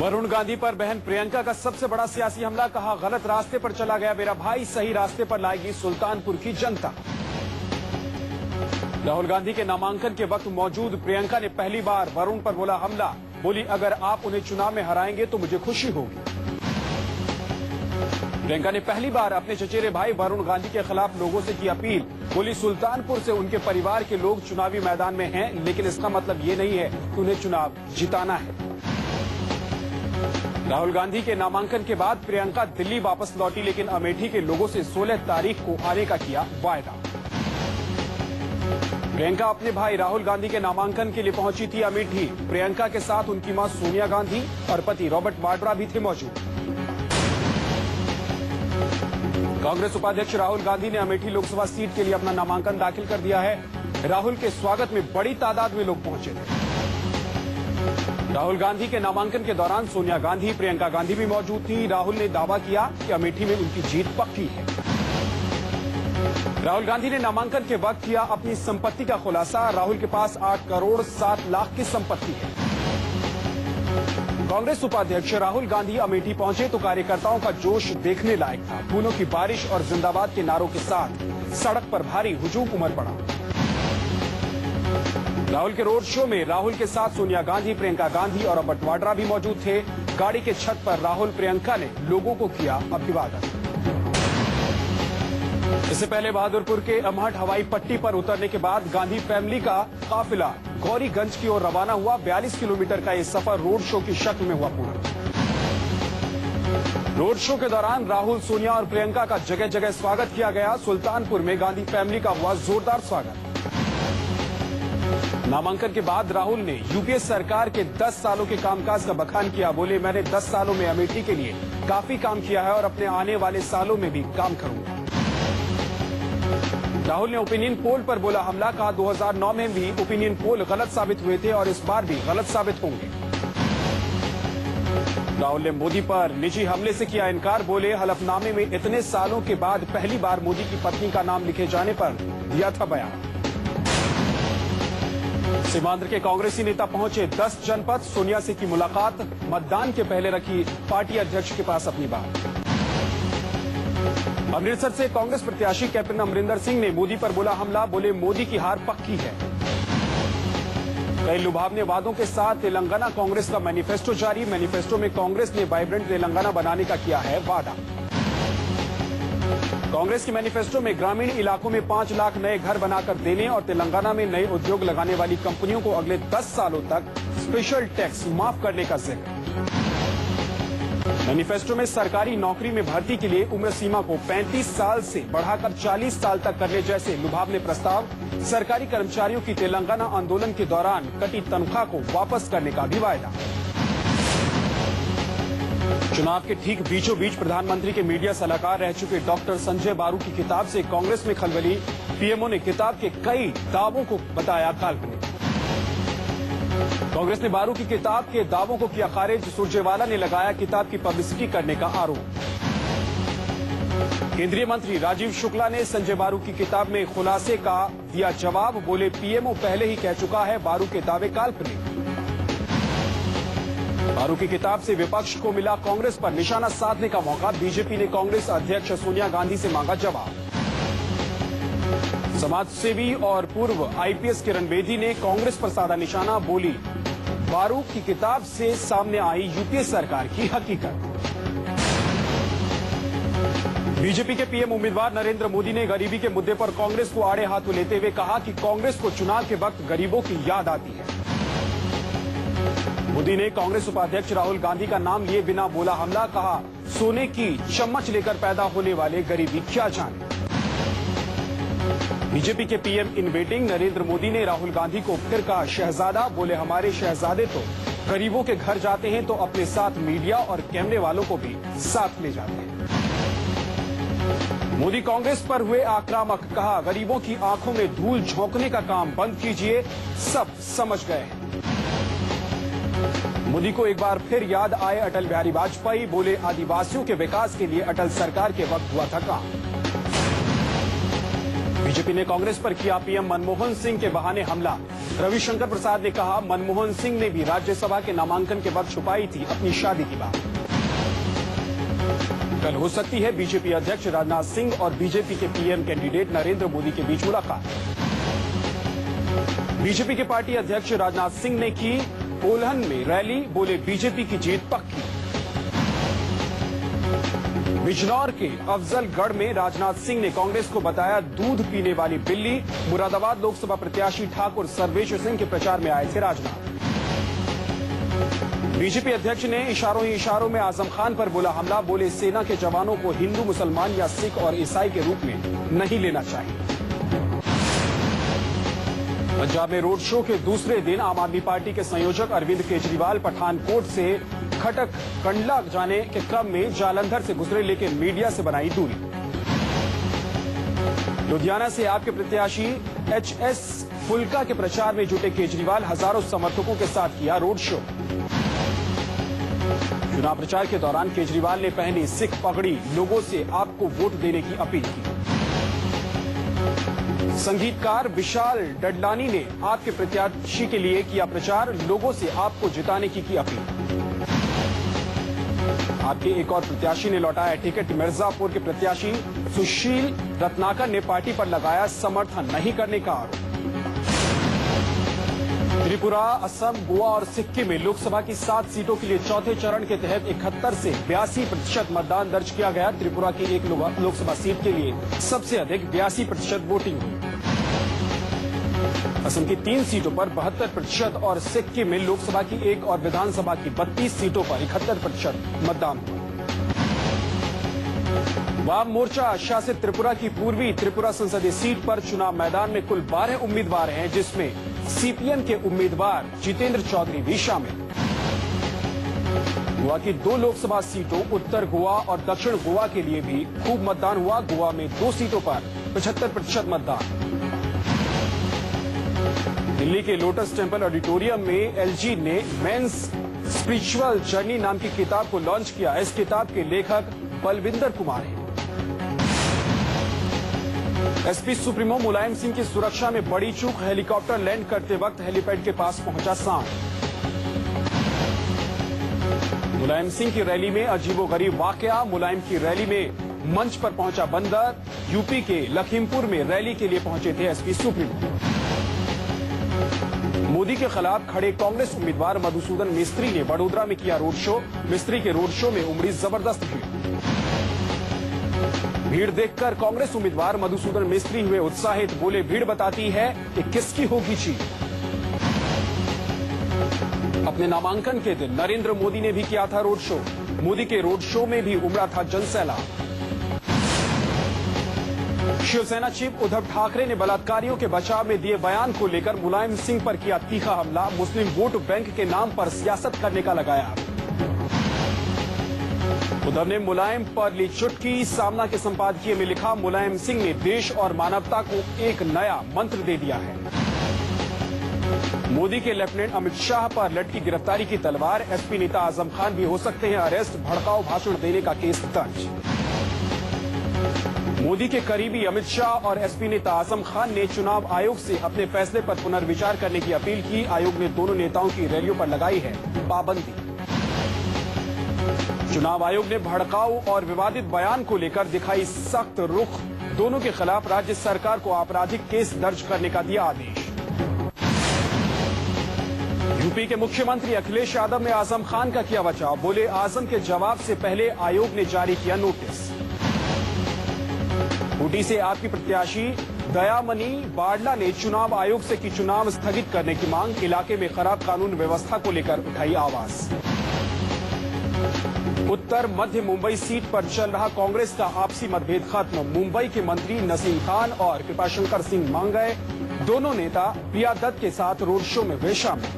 वरुण गांधी पर बहन प्रियंका का सबसे बड़ा सियासी हमला, कहा गलत रास्ते पर चला गया मेरा भाई, सही रास्ते पर लाएगी सुल्तानपुर की जनता। राहुल गांधी के नामांकन के वक्त मौजूद प्रियंका ने पहली बार वरुण पर बोला हमला, बोली अगर आप उन्हें चुनाव में हराएंगे तो मुझे खुशी होगी। प्रियंका ने पहली बार अपने चचेरे भाई वरुण गांधी के खिलाफ लोगों से की अपील, बोली सुल्तानपुर से उनके परिवार के लोग चुनावी मैदान में हैं, लेकिन इसका मतलब ये नहीं है कि उन्हें चुनाव जिताना है। राहुल गांधी के नामांकन के बाद प्रियंका दिल्ली वापस लौटी, लेकिन अमेठी के लोगों से 16 तारीख को आने का किया वायदा। प्रियंका अपने भाई राहुल गांधी के नामांकन के लिए पहुंची थी अमेठी। प्रियंका के साथ उनकी मां सोनिया गांधी और पति रॉबर्ट वाड्रा भी थे मौजूद। कांग्रेस उपाध्यक्ष राहुल गांधी ने अमेठी लोकसभा सीट के लिए अपना नामांकन दाखिल कर दिया है। राहुल के स्वागत में बड़ी तादाद में लोग पहुंचे थे। राहुल गांधी के नामांकन के दौरान सोनिया गांधी, प्रियंका गांधी भी मौजूद थी। राहुल ने दावा किया कि अमेठी में उनकी जीत पक्की है। राहुल गांधी ने नामांकन के वक्त किया अपनी संपत्ति का खुलासा। राहुल के पास 8 करोड़ 7 लाख की संपत्ति है। कांग्रेस उपाध्यक्ष राहुल गांधी अमेठी पहुंचे तो कार्यकर्ताओं का जोश देखने लायक था। फूलों की बारिश और जिंदाबाद के नारों के साथ सड़क पर भारी हुजूम उमड़ पड़ा। राहुल के रोड शो में राहुल के साथ सोनिया गांधी, प्रियंका गांधी और रॉबर्ट वाड्रा भी मौजूद थे। गाड़ी के छत पर राहुल, प्रियंका ने लोगों को किया अभिवादन। इससे पहले बहादुरपुर के अमहट हवाई पट्टी पर उतरने के बाद गांधी फैमिली का काफिला गौरीगंज की ओर रवाना हुआ। 42 किलोमीटर का ये सफर रोड शो की शक्ल में हुआ पूरा। रोड शो के दौरान राहुल, सोनिया और प्रियंका का जगह जगह स्वागत किया गया। सुल्तानपुर में गांधी फैमिली का हुआ जोरदार स्वागत। नामांकन के बाद राहुल ने यूपीए सरकार के 10 सालों के कामकाज का बखान किया। बोले मैंने 10 सालों में अमेठी के लिए काफी काम किया है और अपने आने वाले सालों में भी काम करूंगा। राहुल ने ओपिनियन पोल पर बोला हमला, कहा 2009 में भी ओपिनियन पोल गलत साबित हुए थे और इस बार भी गलत साबित होंगे। राहुल ने मोदी पर निजी हमले से किया इनकार। बोले हलफनामे में इतने सालों के बाद पहली बार मोदी की पत्नी का नाम लिखे जाने पर दिया था बयान। सीमांध्र के कांग्रेसी नेता पहुंचे 10 जनपद। सोनिया से की मुलाकात, मतदान के पहले रखी पार्टी अध्यक्ष के पास अपनी बात। अमृतसर से कांग्रेस प्रत्याशी कैप्टन अमरिंदर सिंह ने मोदी पर बोला हमला। बोले मोदी की हार पक्की है। कई लुभावने वादों के साथ तेलंगाना कांग्रेस का मैनिफेस्टो जारी। मैनिफेस्टो में कांग्रेस ने वाइब्रेंट तेलंगाना बनाने का किया है वादा। कांग्रेस के मैनिफेस्टो में ग्रामीण इलाकों में 5 लाख नए घर बनाकर देने और तेलंगाना में नए उद्योग लगाने वाली कंपनियों को अगले 10 सालों तक स्पेशल टैक्स माफ करने का जिक्र। मैनिफेस्टो में सरकारी नौकरी में भर्ती के लिए उम्र सीमा को 35 साल से बढ़ाकर 40 साल तक करने जैसे लुभावने प्रस्ताव। सरकारी कर्मचारियों की तेलंगाना आंदोलन के दौरान कटी तनख्वाह को वापस करने का भी वायदा। चुनाव के ठीक बीचों बीच प्रधानमंत्री के मीडिया सलाहकार रह चुके डॉक्टर संजय बारू की किताब से कांग्रेस में खलबली। पीएमओ ने किताब के कई दावों को बताया काल्पनिक। कांग्रेस ने बारू की किताब के दावों को किया खारिज। सुरजेवाला ने लगाया किताब की पब्लिसिटी करने का आरोप। केंद्रीय मंत्री राजीव शुक्ला ने संजय बारू की किताब में खुलासे का दिया जवाब। बोले पीएमओ पहले ही कह चुका है बारू के दावे काल्पनिक। बारू की किताब से विपक्ष को मिला कांग्रेस पर निशाना साधने का मौका। बीजेपी ने कांग्रेस अध्यक्ष सोनिया गांधी से मांगा जवाब। समाजसेवी और पूर्व आईपीएस किरण बेदी ने कांग्रेस पर साधा निशाना। बोली बारू की किताब से सामने आई यूपीए सरकार की हकीकत। बीजेपी के पीएम उम्मीदवार नरेंद्र मोदी ने गरीबी के मुद्दे पर कांग्रेस को आड़े हाथों लेते हुए कहा कि कांग्रेस को चुनाव के वक्त गरीबों की याद आती है। मोदी ने कांग्रेस उपाध्यक्ष राहुल गांधी का नाम लिए बिना बोला हमला, कहा सोने की चम्मच लेकर पैदा होने वाले गरीबी क्या जाने। बीजेपी के PM in waiting Narendra Modi ने राहुल गांधी को फिर कहा शहजादा। बोले हमारे शहजादे तो गरीबों के घर जाते हैं तो अपने साथ मीडिया और कैमरे वालों को भी साथ ले जाते हैं। मोदी कांग्रेस पर हुए आक्रामक, कहा गरीबों की आंखों में धूल झोंकने का काम बंद कीजिए, सब समझ गए हैं। मोदी को एक बार फिर याद आए अटल बिहारी वाजपेयी। बोले आदिवासियों के विकास के लिए अटल सरकार के वक्त हुआ था काम। बीजेपी ने कांग्रेस पर किया पीएम मनमोहन सिंह के बहाने हमला। रविशंकर प्रसाद ने कहा, मनमोहन सिंह ने भी राज्यसभा के नामांकन के वक्त छुपाई थी अपनी शादी की बात। कल हो सकती है बीजेपी अध्यक्ष राजनाथ सिंह और बीजेपी के पीएम कैंडिडेट नरेंद्र मोदी के बीच मुलाकात। बीजेपी के पार्टी अध्यक्ष राजनाथ सिंह ने की कोल्हन में रैली, बोले बीजेपी की जीत पक्की। बिजनौर के अफजलगढ़ में राजनाथ सिंह ने कांग्रेस को बताया दूध पीने वाली बिल्ली। मुरादाबाद लोकसभा प्रत्याशी ठाकुर सर्वेश सिंह के प्रचार में आए थे राजनाथ। बीजेपी अध्यक्ष ने इशारों ही इशारों में आजम खान पर बोला हमला, बोले सेना के जवानों को हिंदू, मुसलमान या सिख और ईसाई के रूप में नहीं लेना चाहिए। पंजाब में रोड शो के दूसरे दिन आम आदमी पार्टी के संयोजक अरविंद केजरीवाल पठानकोट से खटक कंडला जाने के क्रम में जालंधर से गुजरे, लेकिन मीडिया से बनाई दूरी। लुधियाना से आपके प्रत्याशी एचएस फुल्का के प्रचार में जुटे केजरीवाल हजारों समर्थकों के साथ किया रोड शो। चुनाव प्रचार के दौरान केजरीवाल ने पहनी सिख पगड़ी, लोगों से आपको वोट देने की अपील की। संगीतकार विशाल डडलानी ने आपके प्रत्याशी के लिए किया प्रचार, लोगों से आपको जिताने की अपील। आपके एक और प्रत्याशी ने लौटाया टिकट। मिर्जापुर के प्रत्याशी सुशील रत्नाकर ने पार्टी पर लगाया समर्थन नहीं करने का आरोप। त्रिपुरा, असम, गोवा और सिक्किम में लोकसभा की 7 सीटों के लिए चौथे चरण के तहत 71 से 82% मतदान दर्ज किया गया। त्रिपुरा की एक लोकसभा सीट के लिए सबसे अधिक 82% वोटिंग हुई। असम की 3 सीटों पर 72% और सिक्किम में लोकसभा की 1 और विधानसभा की 32 सीटों पर 71% मतदान हुआ। वाम मोर्चा शासित त्रिपुरा की पूर्वी त्रिपुरा संसदीय सीट पर चुनाव मैदान में कुल 12 उम्मीदवार हैं, जिसमें सीपीएम के उम्मीदवार जितेंद्र चौधरी भी शामिल। गोवा की 2 लोकसभा सीटों उत्तर गोवा और दक्षिण गोवा के लिए भी खूब मतदान हुआ। गोवा में 2 सीटों पर 75% मतदान। दिल्ली के लोटस टेम्पल ऑडिटोरियम में एलजी ने मेंस स्पिरिचुअल जर्नी नाम की किताब को लॉन्च किया। इस किताब के लेखक बलविंदर कुमार हैं। एसपी सुप्रीमो मुलायम सिंह की सुरक्षा में बड़ी चूक, हेलीकॉप्टर लैंड करते वक्त हेलीपैड के पास पहुंचा सांप। मुलायम सिंह की रैली में अजीबोगरीब वाकया। मुलायम की रैली में मंच पर पहुंचा बंदर। यूपी के लखीमपुर में रैली के लिए पहुंचे थे एसपी सुप्रीमो। मोदी के खिलाफ खड़े कांग्रेस उम्मीदवार मधुसूदन मिस्त्री ने वडोदरा में किया रोड शो। मिस्त्री के रोड शो में उमड़ी जबरदस्त भीड़ देखकर कांग्रेस उम्मीदवार मधुसूदन मिस्त्री हुए उत्साहित, बोले भीड़ बताती है कि किसकी होगी जीत। अपने नामांकन के दिन नरेंद्र मोदी ने भी किया था रोड शो। मोदी के रोड शो में भी उमड़ा था जनसैलाब। शिवसेना चीफ उद्धव ठाकरे ने बलात्कारियों के बचाव में दिए बयान को लेकर मुलायम सिंह पर किया तीखा हमला। मुस्लिम वोट बैंक के नाम पर सियासत करने का लगाया। उद्धव ने मुलायम पर ली चुटकी। सामना के संपादकीय में लिखा, मुलायम सिंह ने देश और मानवता को एक नया मंत्र दे दिया है। मोदी के लेफ्टिनेंट अमित शाह पर लटकी गिरफ्तारी की तलवार। एसपी नेता आजम खान भी हो सकते हैं अरेस्ट। भड़काऊ भाषण देने का केस दर्ज। मोदी के करीबी अमित शाह और एसपी नेता आजम खान ने चुनाव आयोग से अपने फैसले पर पुनर्विचार करने की अपील की। आयोग ने दोनों नेताओं की रैलियों पर लगाई है पाबंदी। चुनाव आयोग ने भड़काऊ और विवादित बयान को लेकर दिखाई सख्त रुख। दोनों के खिलाफ राज्य सरकार को आपराधिक केस दर्ज करने का दिया आदेश। यूपी के मुख्यमंत्री अखिलेश यादव ने आजम खान का किया बचाव। बोले आजम के जवाब से पहले आयोग ने जारी किया नोटिस। खूंटी से आपकी प्रत्याशी दयामनी बारला ने चुनाव आयोग से की चुनाव स्थगित करने की मांग। इलाके में खराब कानून व्यवस्था को लेकर उठाई आवाज। उत्तर मध्य मुंबई सीट पर चल रहा कांग्रेस का आपसी मतभेद खत्म। मुंबई के मंत्री नसीम खान और कृपाशंकर सिंह मान गए। दोनों नेता प्रिया दत्त के साथ रोड शो में हुए शामिल।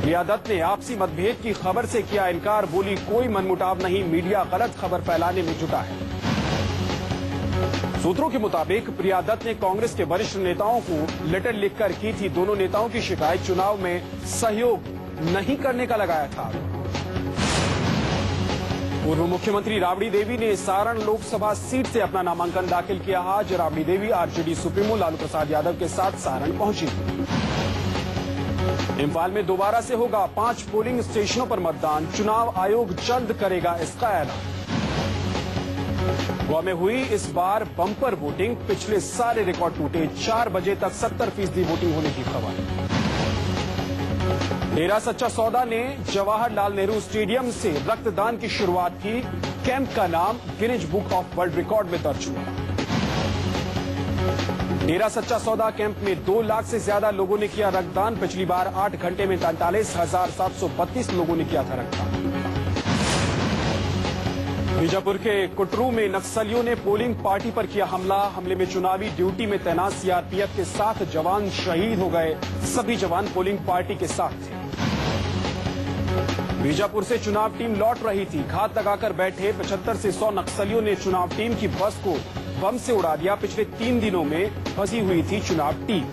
प्रिया दत्त ने आपसी मतभेद की खबर से किया इनकार। बोली कोई मनमुटाव नहीं, मीडिया गलत खबर फैलाने में जुटा है। सूत्रों के मुताबिक प्रिया दत्त ने कांग्रेस के वरिष्ठ नेताओं को लेटर लिखकर की थी। दोनों नेताओं की शिकायत चुनाव में सहयोग नहीं करने का लगाया था। पूर्व मुख्यमंत्री राबड़ी देवी ने सारण लोकसभा सीट से अपना नामांकन दाखिल किया। आज राबड़ी देवी आरजेडी सुप्रीमो लालू प्रसाद यादव के साथ सारण पहुंची। इम्फाल में दोबारा से होगा 5 पोलिंग स्टेशनों पर मतदान। चुनाव आयोग जल्द करेगा इसका ऐलान। गोवा में हुई इस बार बम्पर वोटिंग, पिछले सारे रिकॉर्ड टूटे। 4 बजे तक 70% वोटिंग होने की खबर। डेरा सच्चा सौदा ने जवाहरलाल नेहरू स्टेडियम से रक्तदान की शुरुआत की। कैंप का नाम Guinness book of world record में दर्ज हुआ। डेरा सच्चा सौदा कैंप में 2 लाख से ज्यादा लोगों ने किया रक्तदान। पिछली बार 8 घंटे में 43,732 लोगों ने किया था रक्तदान। बीजापुर के कुटरू में नक्सलियों ने पोलिंग पार्टी पर किया हमला। हमले में चुनावी ड्यूटी में तैनात सीआरपीएफ के 7 जवान शहीद हो गए। सभी जवान पोलिंग पार्टी के साथ थे। बीजापुर से चुनाव टीम लौट रही थी। घात लगाकर बैठे 75 से 100 नक्सलियों ने चुनाव टीम की बस को बम से उड़ा दिया। पिछले 3 दिनों में फंसी हुई थी चुनाव टीम।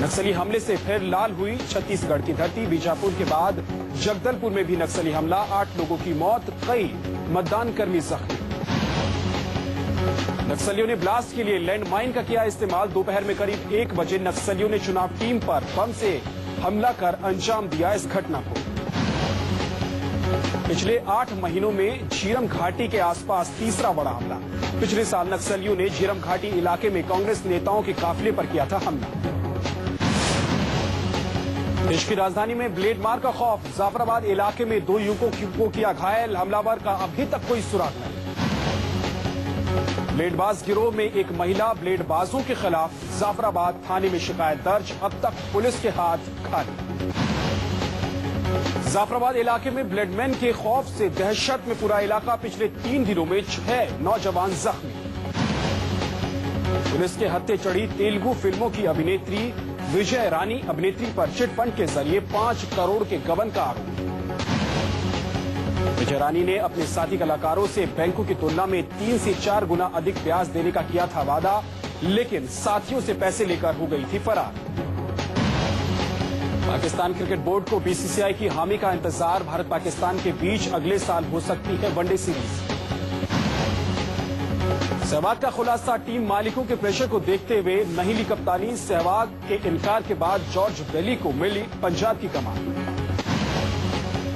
नक्सली हमले से फिर लाल हुई छत्तीसगढ़ की धरती। बीजापुर के बाद जगदलपुर में भी नक्सली हमला। 8 लोगों की मौत, कई मतदान कर्मी जख्मी। नक्सलियों ने ब्लास्ट के लिए लैंडमाइन का किया इस्तेमाल। दोपहर में करीब 1 बजे नक्सलियों ने चुनाव टीम पर बम से हमला कर अंजाम दिया इस घटना को। पिछले 8 महीनों में झीरम घाटी के आसपास तीसरा बड़ा हमला। पिछले साल नक्सलियों ने झीरम घाटी इलाके में कांग्रेस नेताओं के काफिले पर किया था हमला। देश की राजधानी में ब्लेड मार का खौफ। जाफराबाद इलाके में 2 युवकों को किया घायल। हमलावर का अभी तक कोई सुराग नहीं। ब्लेडबाज गिरोह में एक महिला ब्लेडबाजों के खिलाफ जाफराबाद थाने में शिकायत दर्ज। अब तक पुलिस के हाथ खाली। जाफराबाद इलाके में ब्लेडमैन के खौफ से दहशत में पूरा इलाका। पिछले 3 दिनों में 6 नौजवान जख्मी। पुलिस के हत्थे चढ़ी तेलुगु फिल्मों की अभिनेत्री विजय रानी। अभिनेत्री पर चिटफंड के जरिए 5 करोड़ के गबन का आरोप। विजय रानी ने अपने साथी कलाकारों से बैंकों की तुलना में 3 से 4 गुना अधिक ब्याज देने का किया था वादा, लेकिन साथियों से पैसे लेकर हो गई थी फरार। पाकिस्तान क्रिकेट बोर्ड को बीसीसीआई की हामी का इंतजार। भारत पाकिस्तान के बीच अगले साल हो सकती है वनडे सीरीज। सहवाग का खुलासा। टीम मालिकों के प्रेशर को देखते हुए नहीं ली कप्तानी। सहवाग के इनकार के बाद जॉर्ज बेली को मिली पंजाब की कमान।